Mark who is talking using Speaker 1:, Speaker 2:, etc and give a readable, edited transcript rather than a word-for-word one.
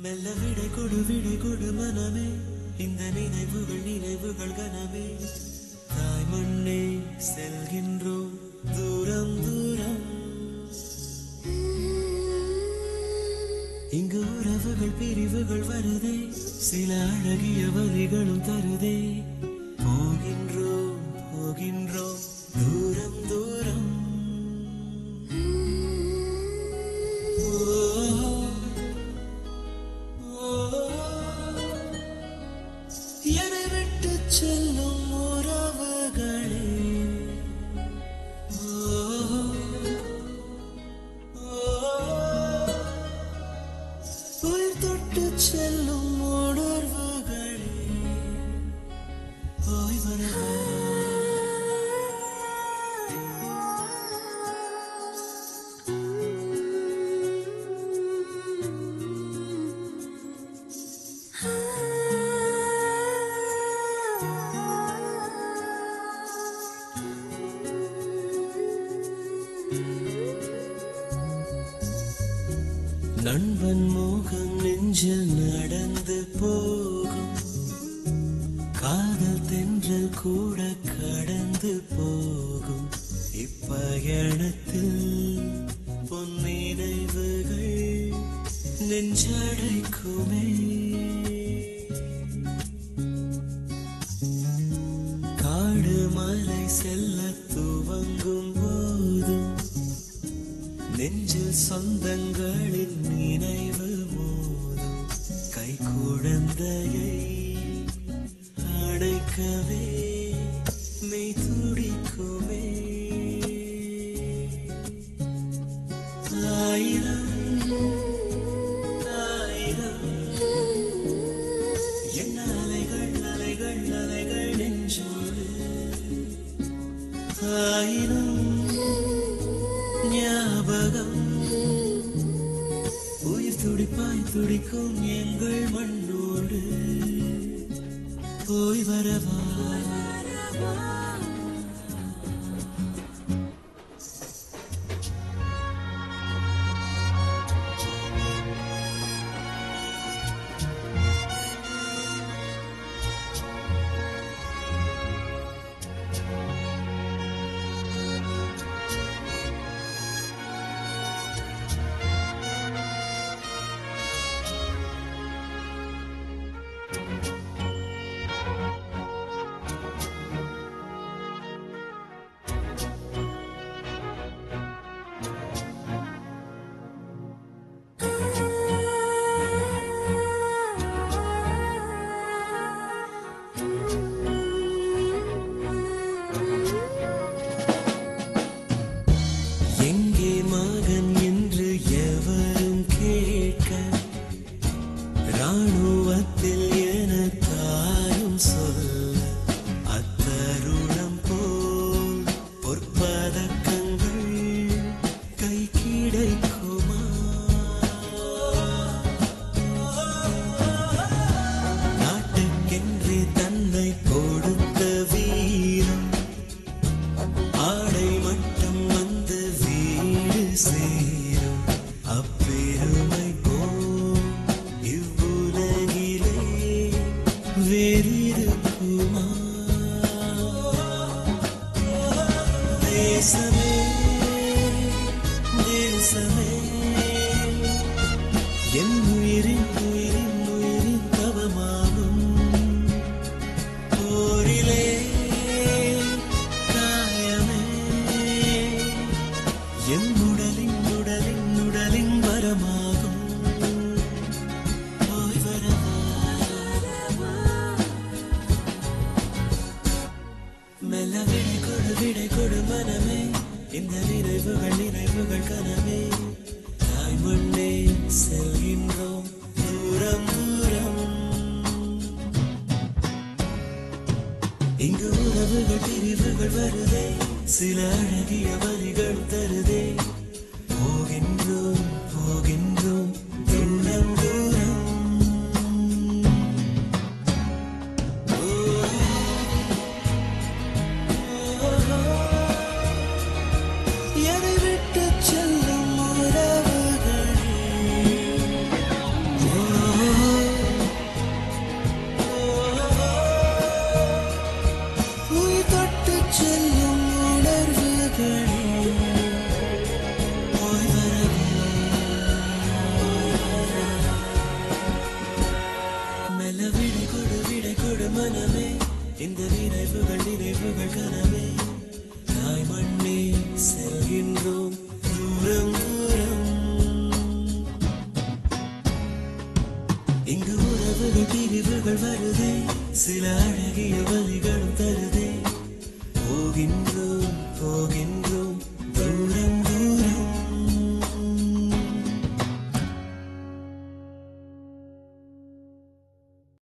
Speaker 1: மெல்ல விடை கொடு மனமே, இந்த நினைவுகள் கனமே. தாய் மண்ணே செல்கின்றோம் தூரம் தூரம். இங்கு உறவுகள் பிரிவுகள் வருதே, சில அழகிய வரிகளும் தருதே. போகின்றோம் தூரம் தூரம். என்னை விட்டு செல்லும் உறவுகளே, உயிர் தொட்டு செல்லும் உணர்வுகளே, போய் வரவா. நண்பன் மோகம் நெஞ்சில் நடந்து போகும், காதல் தென்றல் கூட கடந்து போகும். இப்பயணத்தில் பொன்னினைவுகள் நெஞ்சடைக்குமே. காடு மலை செல்ல துவங்கும் போதும் நெஞ்சில் சொந்தங்களின் நினைவு மோதும். கை குழந்தையை அணைக்கவே மெய் துடிக்குமே. ஆயிரம் ஆயிரம் என்ன அலைகள் அலைகள் அலைகள் நெஞ்சோடு. ஆயிரம் ஞாபகம் உயிர் துடிப்பாய் துடிக்கும் எங்கள் மண்ணோடு. போய் வரவா. ராணுவத்தில் என தாயும் சொல்ல, அத்தருணம் போல் பொற்பதக்கங்கள் கை கிடைக்குமா? நாட்டுக்கென்றே தன்னை கொடுத்த வீரம், ஆடை மட்டும் வந்து வீடு சேரும். அப்பெருமை வேறிருக்குமா? தேசமே தேசமே என் உயிரின் உயிரின் உயிரின் தவமாகும். போரிலே காயமே என் உடலின் உடலின் உடலின் வரமாகும். போய் வரவா. மெல்ல விடை கொடு மனமே, இந்த நினைவுகள் கனமே. தாய் மண்ணே செல்கின்றோம் தூரம் தூரம். இங்கு உறவுகள் பிரிவுகள் வருதே, சில அழகிய வரிகள் தருதே. போகின்றோம் தூரம் தூரம். என்னை விட்டு செல்லும் உறவுகளே, கனவுகள் நினைவுகள் கனவே தாய் மண்ணே செல்கின்றோம் தூரம் தூரம். இங்கு உறவுகள் பிரிவுகள் வருதே சில அழகிய வழிகளும் தருதே போகின்றோம் போகின்றோம்